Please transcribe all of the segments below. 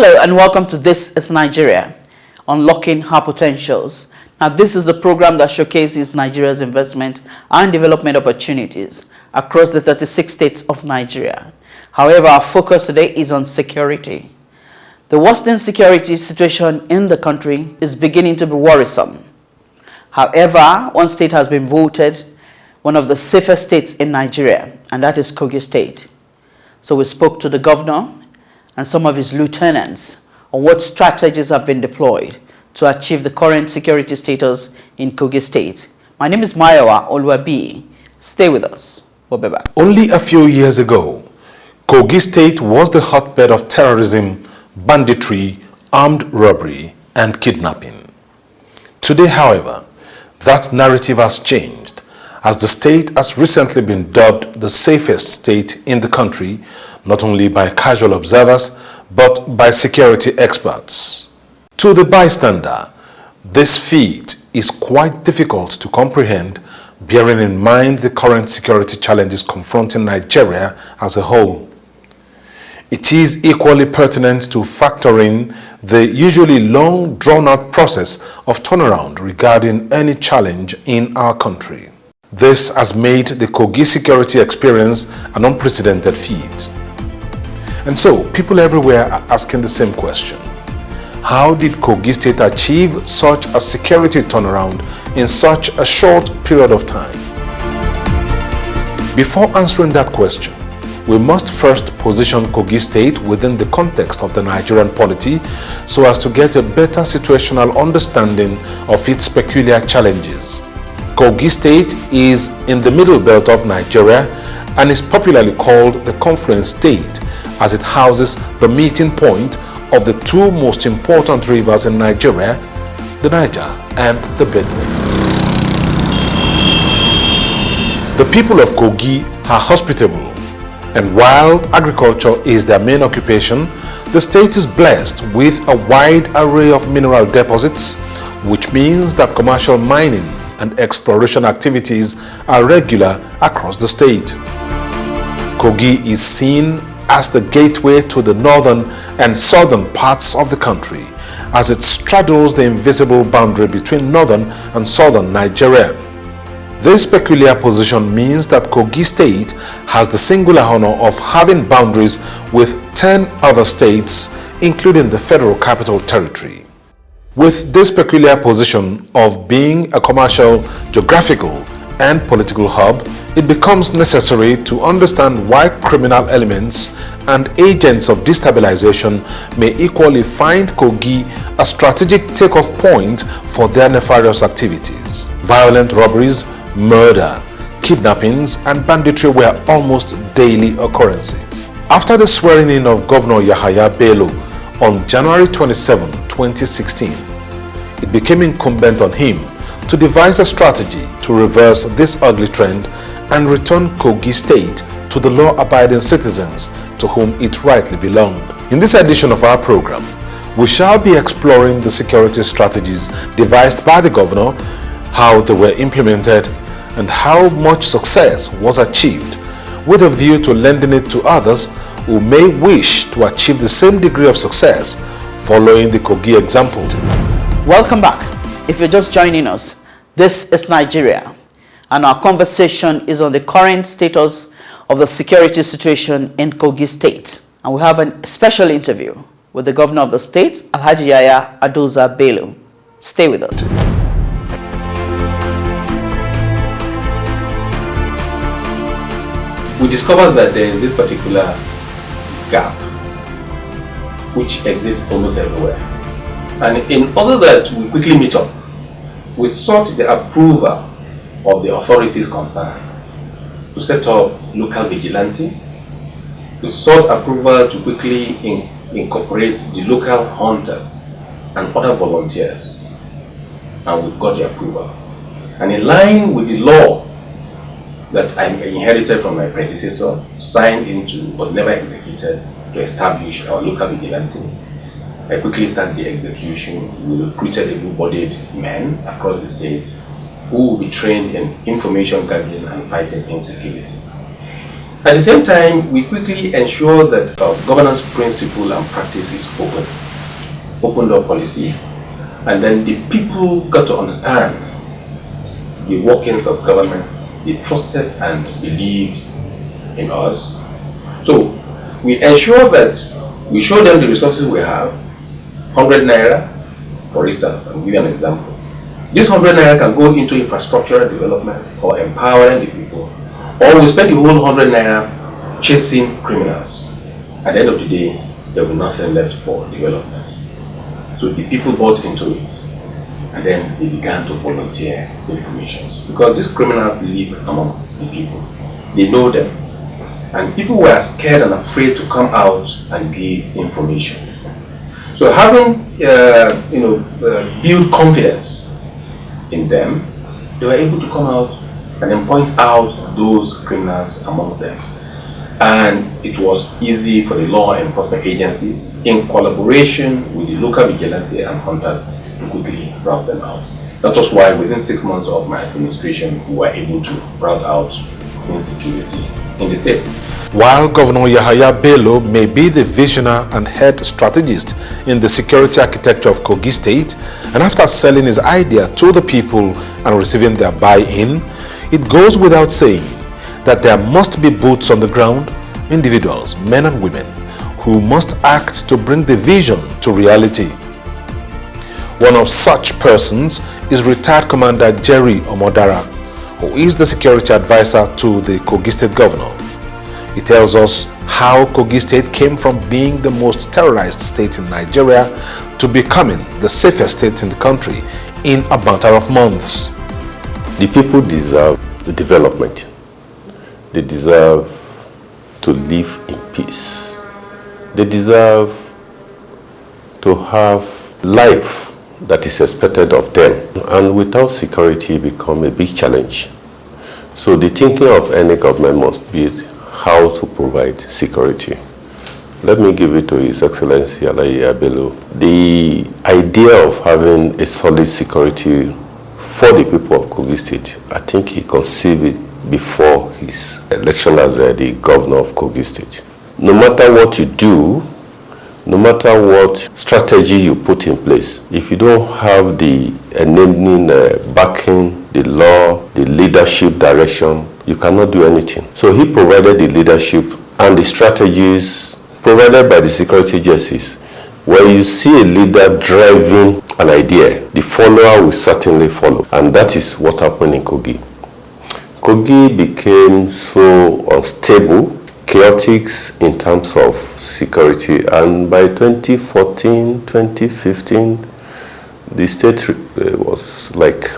Hello and welcome to This is Nigeria, Unlocking Her Potentials. Now this is the program that showcases Nigeria's investment and development opportunities across the 36 states of Nigeria. However, our focus today is on security. The worsening security situation in the country is beginning to be worrisome. However, one state has been voted one of the safest states in Nigeria, and that is Kogi State. So we spoke to the governor and some of his lieutenants on what strategies have been deployed to achieve the current security status in Kogi State. My name is Mayowa Oluwabi. Stay with us. We'll be back. Only a few years ago, Kogi State was the hotbed of terrorism, banditry, armed robbery, and kidnapping. Today, however, that narrative has changed, as the state has recently been dubbed the safest state in the country, not only by casual observers, but by security experts. To the bystander, this feat is quite difficult to comprehend, bearing in mind the current security challenges confronting Nigeria as a whole. It is equally pertinent to factor in the usually long drawn-out process of turnaround regarding any challenge in our country. This has made the Kogi security experience an unprecedented feat. And so, people everywhere are asking the same question. How did Kogi State achieve such a security turnaround in such a short period of time? Before answering that question, we must first position Kogi State within the context of the Nigerian polity so as to get a better situational understanding of its peculiar challenges. Kogi State is in the middle belt of Nigeria and is popularly called the Confluence State, as it houses the meeting point of the two most important rivers in Nigeria, the Niger and the Benue. The people of Kogi are hospitable, and while agriculture is their main occupation, the state is blessed with a wide array of mineral deposits, which means that commercial mining and exploration activities are regular across the state. Kogi is seen as the gateway to the northern and southern parts of the country, as it straddles the invisible boundary between northern and southern Nigeria. This peculiar position means that Kogi State has the singular honor of having boundaries with 10 other states, including the Federal Capital Territory. With this peculiar position of being a commercial, geographical, and political hub, it becomes necessary to understand why criminal elements and agents of destabilization may equally find Kogi a strategic takeoff point for their nefarious activities. Violent robberies, murder, kidnappings, and banditry were almost daily occurrences. After the swearing in of Governor Yahaya Bello on January 27, 2016, it became incumbent on him to devise a strategy to reverse this ugly trend and return Kogi State to the law-abiding citizens to whom it rightly belonged. In this edition of our program, we shall be exploring the security strategies devised by the governor, how they were implemented, and how much success was achieved, with a view to lending it to others who may wish to achieve the same degree of success following the Kogi example. Welcome back. If you're just joining us, this is Nigeria, and our conversation is on the current status of the security situation in Kogi State. And we have a special interview with the governor of the state, Alhaji Yaya Adoza Bello. Stay with us. We discovered that there is this particular gap which exists almost everywhere. And in order that we quickly meet up, we sought the approval of the authorities concerned to set up local vigilante. We sought approval to quickly incorporate the local hunters and other volunteers, and we got the approval. And in line with the law that I inherited from my predecessor, signed into but never executed, to establish our local vigilante, I quickly started the execution. We recruited able-bodied men across the state who will be trained in information gathering and fighting insecurity. At the same time, we quickly ensure that governance principle and practice is open door policy, and then the people got to understand the workings of government. They trusted and believed in us. So we ensure that we show them the resources we have. 100 naira, for instance, I'll give you an example. This 100 naira can go into infrastructural development or empowering the people, or we spend the whole 100 naira chasing criminals. At the end of the day, there will be nothing left for development. So the people bought into it, and then they began to volunteer information. Because these criminals live amongst the people. They know them. And people were scared and afraid to come out and give information. So having, build confidence in them, they were able to come out and then point out those criminals amongst them. And it was easy for the law enforcement agencies, in collaboration with the local vigilante and hunters, to quickly rout them out. That was why within 6 months of my administration, we were able to rout out insecurity in the state. While Governor Yahaya Bello may be the visionary and head strategist in the security architecture of Kogi State, and after selling his idea to the people and receiving their buy-in, it goes without saying that there must be boots on the ground, individuals, men and women, who must act to bring the vision to reality. One of such persons is retired Commander Jerry Omodara, who is the security advisor to the Kogi State Governor. He tells us how Kogi State came from being the most terrorized state in Nigeria to becoming the safest state in the country in a matter of months. The people deserve development. They deserve to live in peace. They deserve to have life that is expected of them. And without security, it becomes a big challenge. So the thinking of any government must be how to provide security. Let me give it to His Excellency Alayi Bello. The idea of having a solid security for the people of Kogi State, I think he conceived it before his election as the governor of Kogi State. No matter what you do, no matter what strategy you put in place, if you don't have the enabling backing, the law, the leadership direction, you cannot do anything. So he provided the leadership and the strategies provided by the security agencies. When you see a leader driving an idea, the follower will certainly follow. And that is what happened in Kogi. Kogi became so unstable, chaotic in terms of security, and by 2014, 2015, the state was like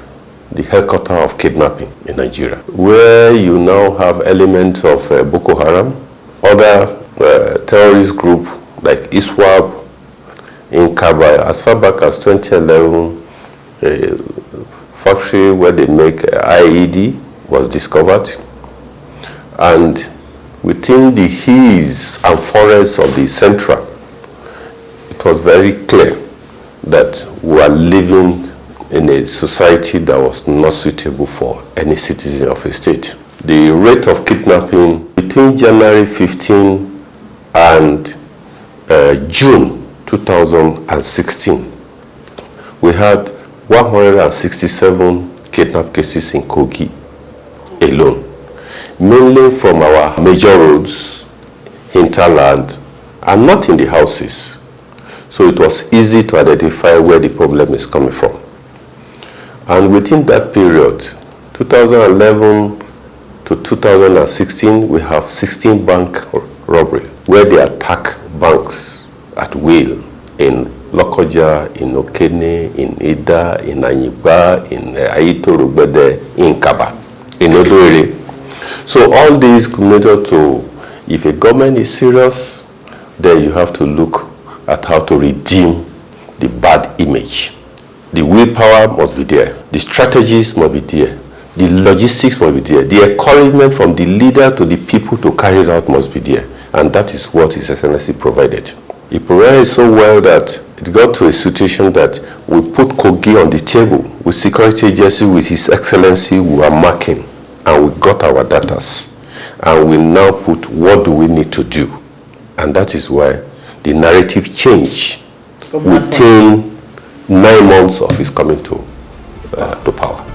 the headquarters of kidnapping in Nigeria, where you now have elements of Boko Haram, other terrorist group like ISWAP in Kaba. As far back as 2011, a factory where they make IED was discovered, and within the hills and forests of the central, it was very clear that we are living in a society that was not suitable for any citizen of a state. The rate of kidnapping between January 15 and June 2016, we had 167 kidnap cases in Kogi alone, mainly from our major roads, hinterland, and not in the houses. So it was easy to identify where the problem is coming from. And within that period, 2011 to 2016, we have 16 bank robbery, where they attack banks at will in Lokoja, in Okene, in Ida, in Anyiba, in Aito Rubede, in Kaba, in Odoere. So all these committed to, if a government is serious, then you have to look at how to redeem the bad image. The willpower must be there. The strategies must be there. The logistics must be there. The encouragement from the leader to the people to carry it out must be there. And that is what His Excellency provided. He provided so well that it got to a situation that we put Kogi on the table with security agency, with His Excellency. We were marking and we got our datas. and we now put what do we need to do. And that is why the narrative changed within 9 months of his coming to power.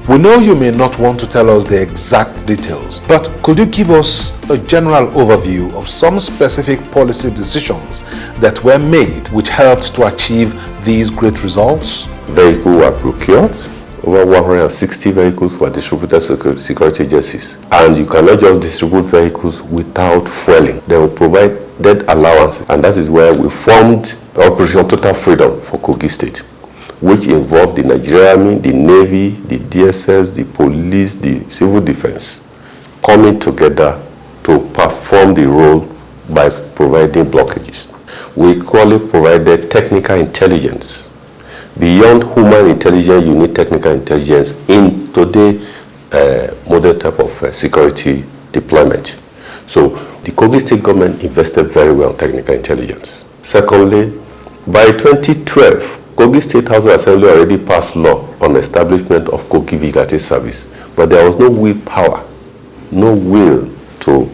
We know you may not want to tell us the exact details, but could you give us a general overview of some specific policy decisions that were made which helped to achieve these great results? Vehicles were procured. Over 160 vehicles were distributed to security agencies. And you cannot just distribute vehicles without fueling. They will provide dead allowance, and that is where we formed Operation Total Freedom for Kogi State, which involved the Nigerian Army, the Navy, the DSS, the police, the civil defense, coming together to perform the role by providing blockages. We equally provided technical intelligence. Beyond human intelligence, you need technical intelligence in today's modern type of security deployment. So the Kogi State government invested very well in technical intelligence. Secondly, by 2012, Kogi State House of Assembly already passed law on establishment of Kogi Vigilante service, but there was no willpower, no will to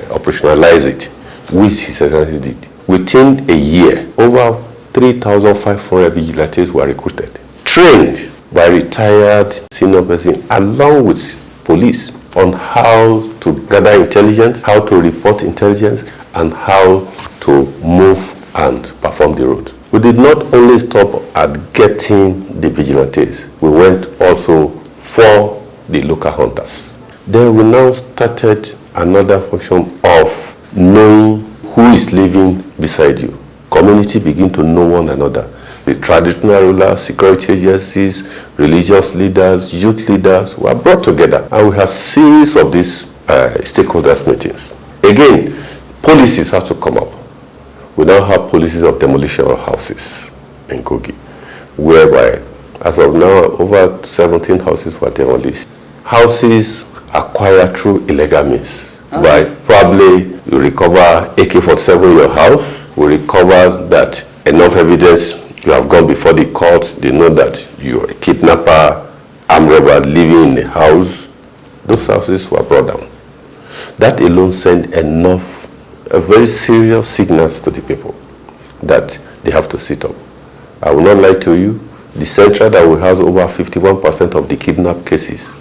operationalize it, which His Excellency did. Within a year, over 3,500 vigilantes were recruited, trained by retired senior persons along with police on how to gather intelligence, how to report intelligence, and how to move and perform the road. We did not only stop at getting the vigilantes, we went also for the local hunters. Then we now started another function of knowing who is living beside you. Community begin to know one another. The traditional rulers, security agencies, religious leaders, youth leaders were brought together, and we have series of these stakeholders meetings. Again, policies have to come up. We now have policies of demolition of houses in Kogi, whereby, as of now, over 17 houses were demolished. Houses acquired through illegal means. By probably you recover AK-47 in your house, we recover that enough evidence, you have gone before the court, they know that you're a kidnapper, armed robber living in the house. Those houses were brought down. That alone sent a very serious signals to the people that they have to sit up. I will not lie to you, the central that we have over 51% of the kidnap cases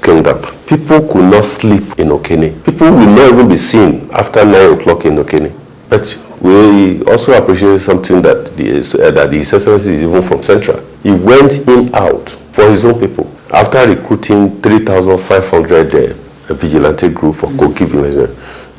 came down. People could not sleep in Okene. People will not even be seen after 9 o'clock in Okene. But we also appreciate something that the Excellency is even from Central. He went in out for his own people. After recruiting 3,500 vigilante group for Kogi Vigilante,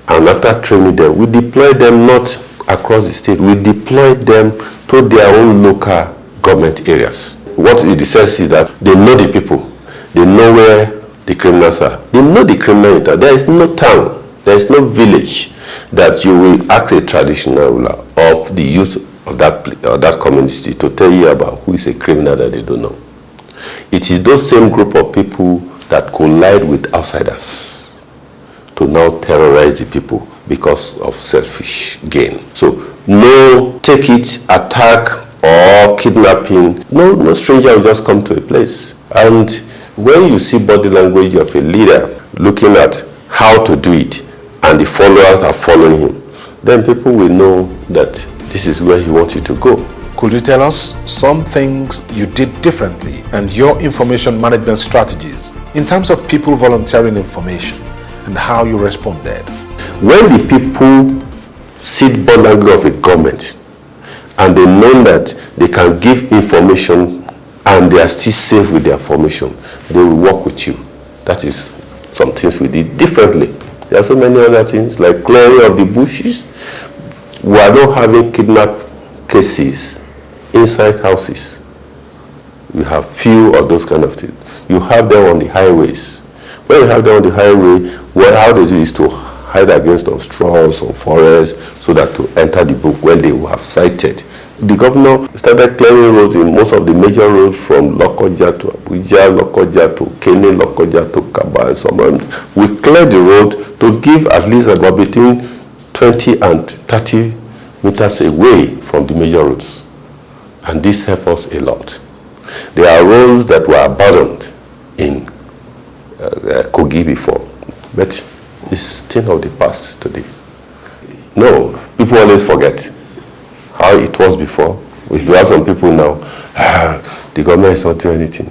and after training them, we deployed them not across the state, we deployed them to their own local government areas. What it says is that they know the people, they know where the criminals are, they know the criminal. There is no town, there is no village that you will ask a traditional ruler of the youth of that community to tell you about who is a criminal that they don't know. It is those same group of people that collide with outsiders to now terrorize the people because of selfish gain. So no take it, attack or kidnapping. No stranger will just come to a place. And when you see body language of a leader looking at how to do it and the followers are following him, then people will know that this is where he wants you to go. Could you tell us some things you did differently and your information management strategies in terms of people volunteering information and how you responded? When the people see the body language of a government and they know that they can give information and they are still safe with their information, they will work with you. That is some things we did differently. There are so many other things like clearing of the bushes. We are not having kidnap cases inside houses. You have few of those kind of things. You have them on the highways. When you have them on the highway, how they do is to hide against on straws, on forests, so that to enter the book when they will have sighted. The governor started clearing roads in most of the major roads from Lokoja to Abuja, Lokoja to Kene, Lokoja to Kaba, and so on. We cleared the road to give at least about between 20 and 30 meters away from the major roads. And this helped us a lot. There are roads that were abandoned in Kogi before. but it's thing of the past today. No, people always forget how it was before. If you ask some people now, the government is not doing anything.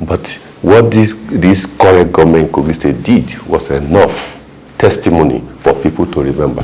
But what this current government in Kogi State did was enough testimony for people to remember.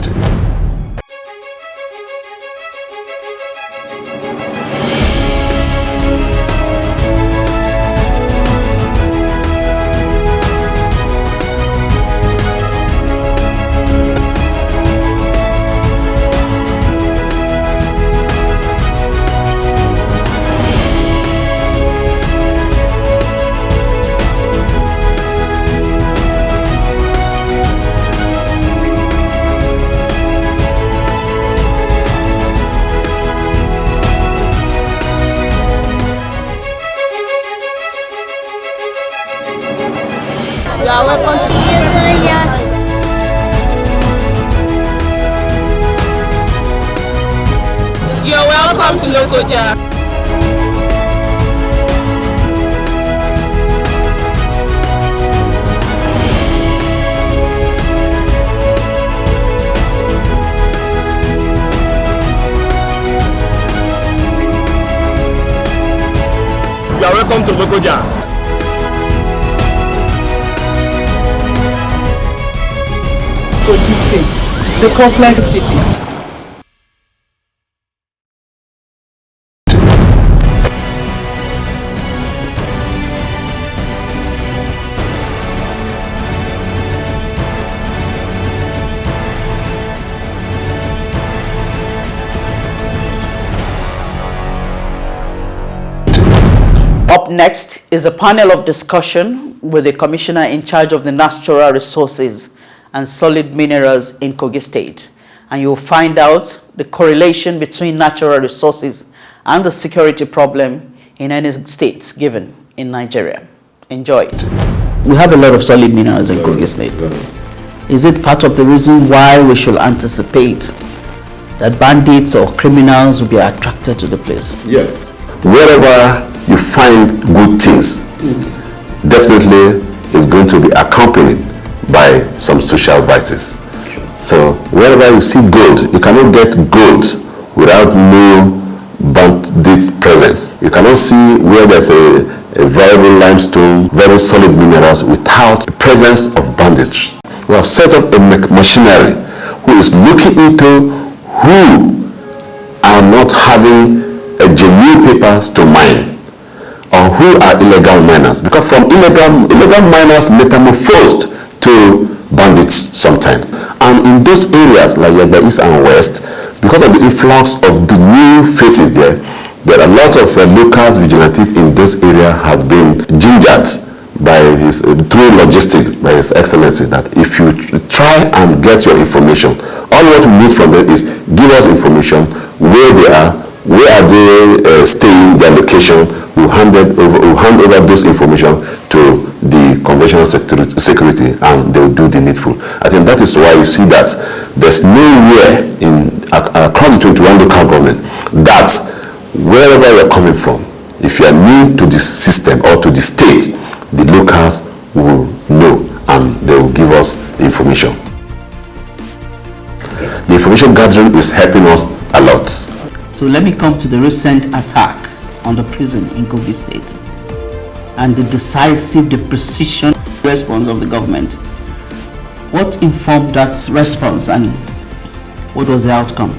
You are welcome to You're welcome to Lokoja. You are welcome to Lokoja. Kogi State, the Confluence City. Up next is a panel of discussion with the commissioner in charge of the natural resources and solid minerals in Kogi State, and you'll find out the correlation between natural resources and the security problem in any states given in Nigeria. Enjoy it. We have a lot of solid minerals in Kogi State. Is it part of the reason why we should anticipate that bandits or criminals will be attracted to the place? Yes. Wherever you find good things, definitely is going to be accompanied by some social vices. So wherever you see gold, you cannot get gold without no bandit presence. You cannot see where there's a viable limestone, very solid minerals without the presence of bandits. We have set up a machinery who is looking into who are not having a genuine papers to mine, or who are illegal miners, because from illegal miners metamorphosed to bandits sometimes. And in those areas like Yagba East and West, because of the influx of the new faces there are a lot of local vigilantes in those areas have been gingered by his through logistics by His Excellency, that if you try and get your information, all what we need from them is give us information, where they are, where are they staying, their location. We'll hand over those information to the conventional security, and they'll do the needful. I think that is why you see that there's nowhere across the 21 local government that wherever you're coming from, if you are new to the system or to the state, the locals will know and they will give us the information. The information gathering is helping us a lot. So let me come to the recent attack on the prison in Kogi State and the decisive, the precision response of the government. What informed that response and what was the outcome?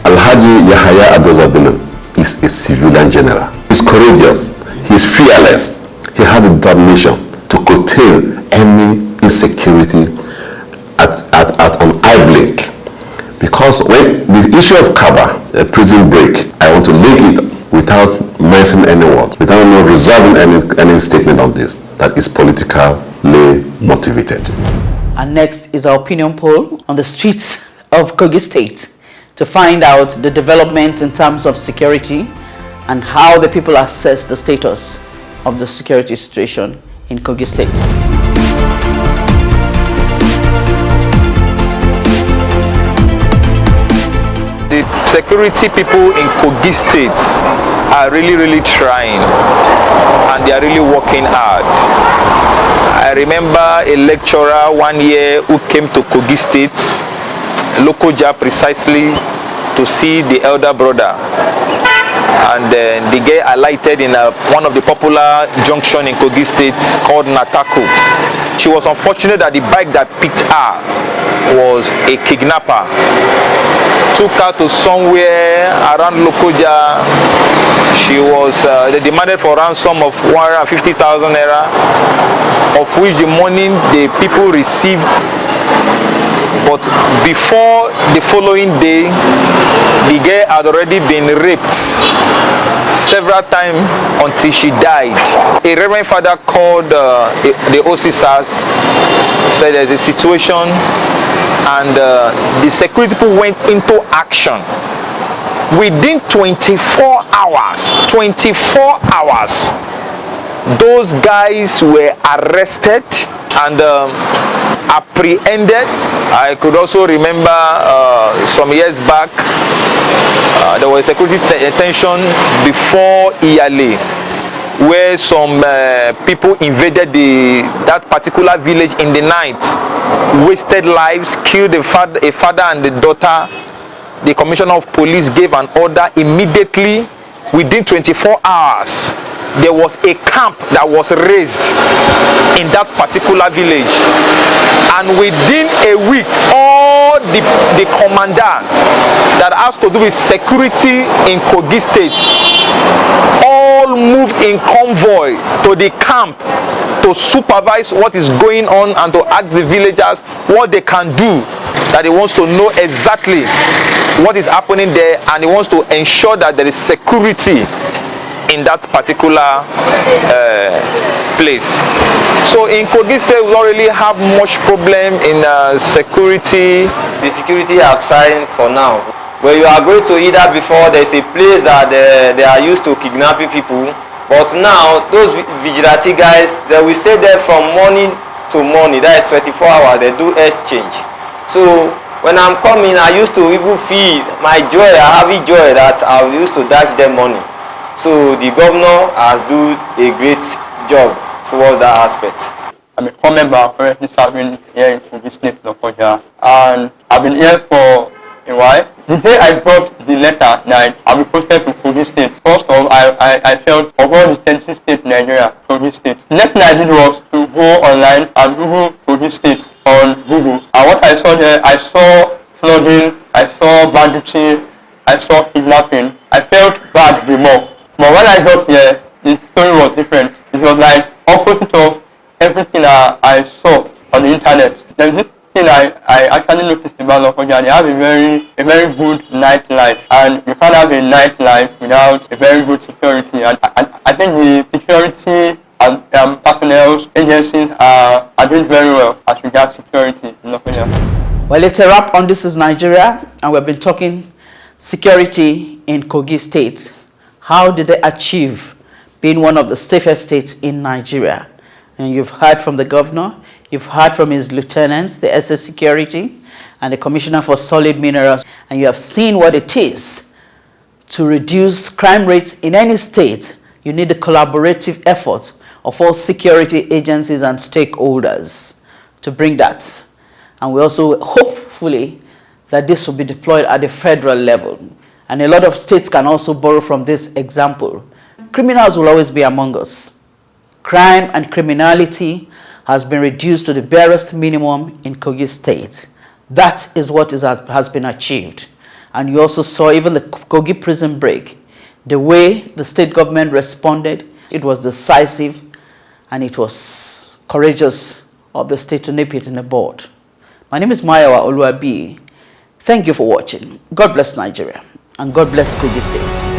Alhaji Yahaya Adozabino is a civilian general. He's courageous, he's fearless, he has the determination to curtail any insecurity at an eye blink. Because when the issue of Kaba, a prison break, I want to link it without mentioning any words, without not reserving any statement on this, that is politically motivated. And next is our opinion poll on the streets of Kogi State to find out the development in terms of security and how the people assess the status of the security situation in Kogi State. The security people in Kogi State are really trying. and they are really working hard. I remember a lecturer one year who came to Kogi State, Lokoja precisely, to see the elder brother. And the guy alighted in one of the popular junction in Kogi State called Natako. She was unfortunate that the bike that picked her was a kidnapper. Took her to somewhere around Lokoja. She was, they demanded for ransom of 150,000 naira, of which the money the people received. But before the following day, the girl had already been raped several times until she died. A reverend father called the officers, said there's a situation, and the security people went into action. Within 24 hours, those guys were arrested and apprehended. I could also remember some years back, there was security tension before Iyale, where some people invaded that particular village in the night, wasted lives, killed a father and the daughter. The commissioner of police gave an order immediately. Within 24 hours, there was a camp that was raised in that particular village, and within a week, all the commander that has to do with security in Kogi State all moved in convoy to the camp to supervise what is going on and to ask the villagers what they can do. That he wants to know exactly what is happening there, and he wants to ensure that there is security in that particular place. So in Kogi State, we don't really have much problem in security. The security are trying for now. Where you are going to either before, there's a place that they are used to kidnapping people, but now those vigilante guys, they will stay there from morning to morning. That is 24 hours. They do exchange. So when I'm coming, I used to even feel my joy. I have a joy that I used to dash them money. So the governor has done a great job towards that aspect. I'm a former member currently serving here in Kogi State, Lokoja, and I've been here for a while. The day I brought the letter that I'll be posted to Kogi State, first of all, I felt of all the 10 states in Nigeria, Kogi State. The next thing I did was to go online and Google Kogi State on Google. And what I saw there, I saw flooding, I saw banditry, I saw kidnapping. I felt bad the more. But when I got here, the story was different. It was like opposite of everything I saw on the internet. There's this thing I actually noticed about Lokoja. They have a very good nightlife, and you can't have a nightlife without a very good security. And I think the security and personnel agencies are doing very well as regards security in Lokoja. Well, it's a wrap on This is Nigeria, and we've been talking security in Kogi State. How did they achieve being one of the safest states in Nigeria? And you've heard from the governor, you've heard from his lieutenants, the SS Security, and the Commissioner for Solid Minerals, and you have seen what it is to reduce crime rates in any state. You need the collaborative efforts of all security agencies and stakeholders to bring that. And we also hopefully that this will be deployed at the federal level. And a lot of states can also borrow from this example. Criminals will always be among us. Crime and criminality has been reduced to the barest minimum in Kogi State. That is what has been achieved. And you also saw even the Kogi prison break. The way the state government responded, it was decisive and it was courageous of the state to nip it in the bud. My name is Mayawa Oluwabi. Thank you for watching. God bless Nigeria and God bless Kogi State.